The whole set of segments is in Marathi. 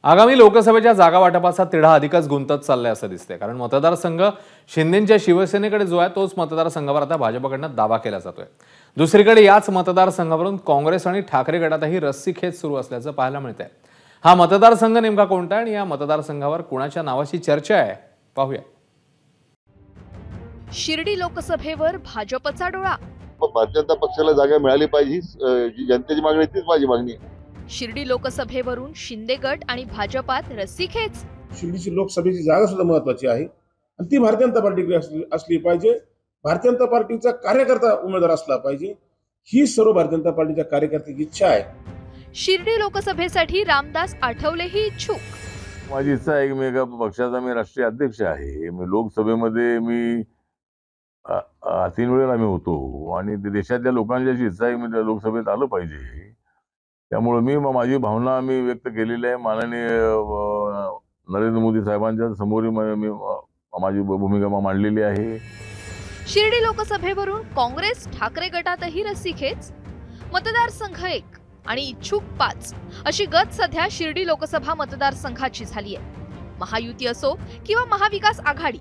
आगामी लोकसभेच्या जागा वाटपाचा तिढा अधिकच गुंतत चाललाय असं दिसतंय। कारण मतदारसंघ शिंदेंच्या शिवसेनेकडे जो आहे तोच मतदारसंघावर आता भाजपकडनं दावा केला जातोय। दुसरीकडे याच मतदारसंघावरून काँग्रेस आणि ठाकरे गटातही रस्सीखेच सुरू असल्याचं पाहायला मिळतंय। हा मतदारसंघ नेमका कोणता आणि या मतदारसंघावर कुणाच्या नावाची चर्चा आहे पाहूया। शिर्डी लोकसभेवर भाजपचा डोळा। भारतीय जनता पक्षाला जागा मिळाली पाहिजे, जी जनतेची मागणी तीच माझी मागणी आहे। शिर्डी लोकसभेवरून शिंदे गट आणि भाजपात रस्सीखेच। शिर्डीची लोकसभेची जागा सुद्धा महत्वाची आहे आणि ती भारतीय जनता पार्टीकडे असली पाहिजे। भारतीय जनता पार्टीचा कार्यकर्ता उमेदवार असला पाहिजे, ही सर्व भारतीय जनता पार्टीच्या कार्यकर्त्याची इच्छा आहे। शिर्डी लोकसभेसाठी रामदास आठवलेही इच्छुक। माझी इच्छा आहे की मी एका पक्षाचा मी राष्ट्रीय अध्यक्ष आहे। मी लोकसभेमध्ये मी 3 वेळेला मी होतो आणि देशातल्या लोकांची अशी इच्छा आहे की मी लोकसभेत आलं पाहिजे। त्यामुळे मी माझी भावना मी व्यक्त केलेली आहे। माननीय नरेंद्र मोदी साहेबांच्या समोर मी माझी भूमिका मांडलेली आहे। शिर्डी लोकसभेवरून काँग्रेस ठाकरे गटातही रस्सीखेच। मतदारसंघ 1 आणि इच्छुक 5 अशी गत सध्या शिर्डी लोकसभा मतदारसंघाची झाली आहे। महायुती असो किंवा महाविकास आघाडी,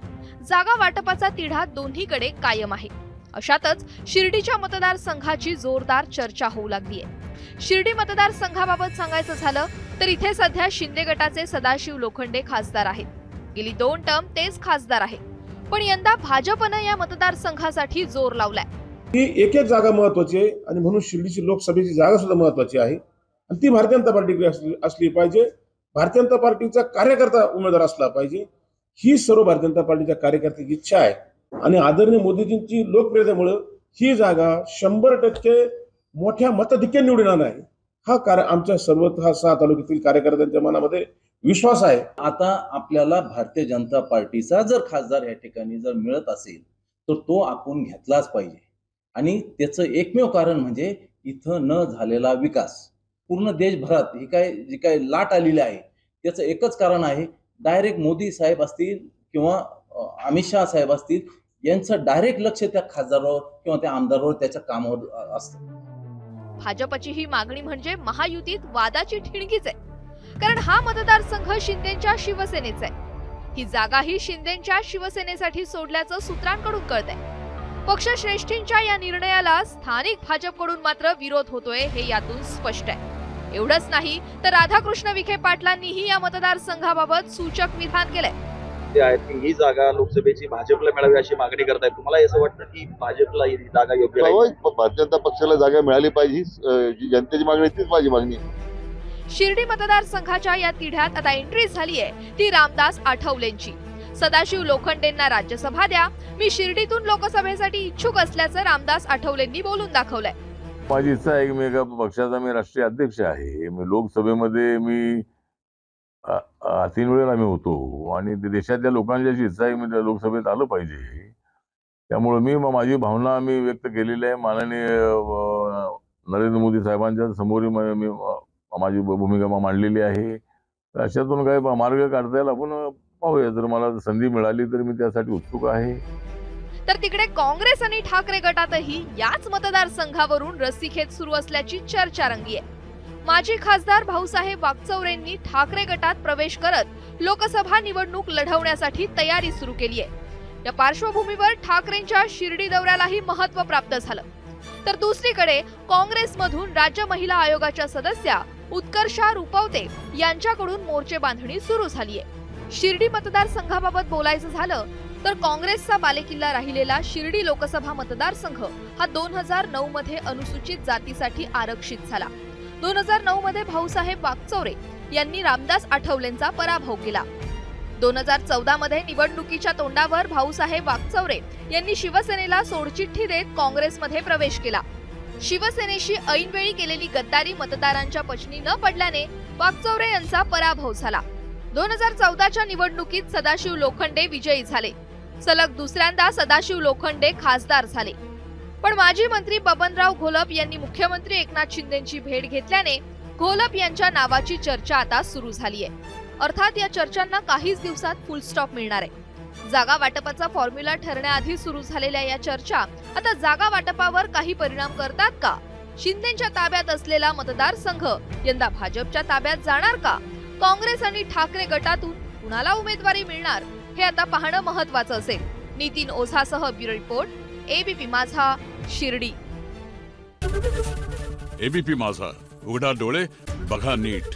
जागा वाटपाचा तिढा दोन्हीकडे कायम आहे। अशातच शिर्डीच्या मतदारसंघाची जोरदार चर्चा होऊ लागली आहे। शिर्डी मतदारसंघाबाबत सांगायचं झालं तर इथे सध्या शिंदे गटाचे सदाशिव लोखंडे खासदार आहेत। गेली 2 टर्म तेच खासदार आहेत, पण यंदा भाजपनं या मतदारसंघासाठी जोर लावलाय। ही एक जागा महत्वाची आहे आणि म्हणून शिर्डीची लोकसभेची जागा सुद्धा महत्वाची आहे आणि ती भारतीय जनता पार्टीकडे असली पाहिजे। भारतीय जनता पार्टीचा कार्यकर्ता उमेदवार असला पाहिजे, ही सर्व भारतीय जनता पार्टीच्या कार्यकर्त्याची इच्छा आहे आणि आदरणीय मोदीजींची लोकप्रियतेमुळे ही जागा 100% मोठ्या मताधिक्याने निवडून येणार आहे। हा आमच्या सर्व 6 तालुक्यातील कार्यकर्त्यांच्या मनामध्ये विश्वास आहे। आता आपल्याला भारतीय जनता पार्टीचा जर खासदार या ठिकाणी जर मिळत असेल तर तो आपण घेतलाच पाहिजे आणि त्याचं एकमेव कारण म्हणजे इथं न झालेला विकास। पूर्ण देशभरात जी काय लाट आलेली आहे त्याचं एकच कारण आहे, डायरेक्ट मोदी साहेब असतील किंवा अमित शहा साहेब असतील, यांचं डायरेक्ट लक्ष त्या खासदारावर किंवा त्या आमदारावर त्याच्या कामावर असतं। भाजपची ही मागणी म्हणजे महायुतीत वादाची ठिणगीच आहे। कारण हा मतदारसंघ शिंदेंच्या शिवसेनेचा आहे। ही जागाही शिंदेंच्या शिवसेनेसाठी सोडल्याचं सूत्रांकडून कळतंय। पक्षश्रेष्ठींच्या या निर्णयाला स्थानिक भाजपकडून मात्र विरोध होतोय हे यातून स्पष्ट आहे। एवढंच नाही तर राधाकृष्ण विखे पाटलांनीही या मतदारसंघाबाबत सूचक विधान केलंय। ते आहेत की ही जागा लोकसभेची भाजपला मिळावी अशी मागणी करतायत। तुम्हाला असं वाटतं की भाजपला ही जागा योग्य आहे? भारतीय जनता पक्षाला जागा मिळाली पाहिजे, जी जनतेची मागणी तीच माझी मागणी आहे। शिर्डी मतदारसंघाच्या या तिढ्यात आता एंट्री झाली आहे ती रामदास आठवलेंची। सदाशिव लोखंडेंना राज्यसभा द्या, मी शिर्डीतून लोकसभेसाठी इच्छुक असल्याचं रामदास आठवलेंनी बोलून दाखवलंय। माझी इच्छा आहे की मी एका पक्षाचा मी राष्ट्रीय अध्यक्ष आहे। मी लोकसभेमध्ये मी 3 वेळेला मी होतो आणि देशातल्या लोकांची अशी इच्छा आहे की मी लोकसभेत आलं पाहिजे। त्यामुळे मी माझी भावना मी व्यक्त केलेली आहे। माननीय नरेंद्र मोदी साहेबांच्या समोर मी माझी भूमिका मांडलेली आहे। अशातून काही मार्ग काढता येईल, आपण पाहूया। जर मला संधी मिळाली तर मी त्यासाठी उत्सुक आहे। तर तिकडे काँग्रेस आणि ठाकरे गटातही याच मतदारसंघावरून रस्सीखेच सुरू असल्याची चर्चा रंगली आहे। माजी खासदार भाऊसाहेब वागचौरेंनी ठाकरे गटात प्रवेश करत लोकसभा निवडणूक लढवण्यासाठी तयारी सुरू केली आहे। या पार्श्वभूमीवर ठाकरेंच्या शिर्डी दौऱ्यालाही महत्त्व प्राप्त झालं। तर दुसरीकडे काँग्रेसमधून राज्य महिला आयोगाच्या सदस्या उत्कर्षा रुपवते यांच्याकडून मोर्चे बांधणी सुरू झाली आहे। शिर्डी मतदारसंघाबाबत बोलायचं झालं तर काँग्रेसचा बालेकिल्ला राहिलेला शिर्डी लोकसभा मतदारसंघ हा 2009 मध्ये अनुसूचित जातीसाठी आरक्षित झाला। 2009 मध्ये भाऊसाहेब वागचौरे यांनी रामदास आठवलेंचा पराभव केला। 2014 मध्ये निवडणुकीच्या तोंडावर भाऊसाहेब वागचौरे यांनी शिवसेनेला सोडचिठ्ठी देत काँग्रेसमध्ये प्रवेश केला। शिवसेनेशी ऐनवेळी केलेली गद्दारी मतदारांच्या पचनी न पडल्याने वागचौरे यांचा पराभव झाला। 2014च्या निवडणुकीत सदाशिव लोखंडे विजयी झाले। सलग दुसऱ्यांदा सदाशिव लोखंडे खासदार झाले। पण माजी मंत्री बबनराव घोलप यांनी मुख्यमंत्री एकनाथ शिंदेंची भेट घेतल्याने घोलप यांच्या नावाची चर्चा आता सुरू झाली आहे। अर्थात या चर्चांना काहीच दिवसात फुल स्टॉप मिळणार आहे। जागा वाटपाचा फॉर्म्युला ठरण्याआधी सुरू झालेल्या या चर्चा आता जागा वाटपावर काही परिणाम करतात का? शिंदेंच्या ताब्यात असलेला मतदारसंघ यंदा भाजपच्या ताब्यात जाणार का? काँग्रेस आणि ठाकरे गटातून कुणाला उमेदवारी मिळणार हे आता पाहणं महत्त्वाचं असेल. नितीन ओझासह ब्युरो रिपोर्ट, एबीपी माझा, शिर्डी. एबीपी माझा, उघडा डोळे बघा नीट.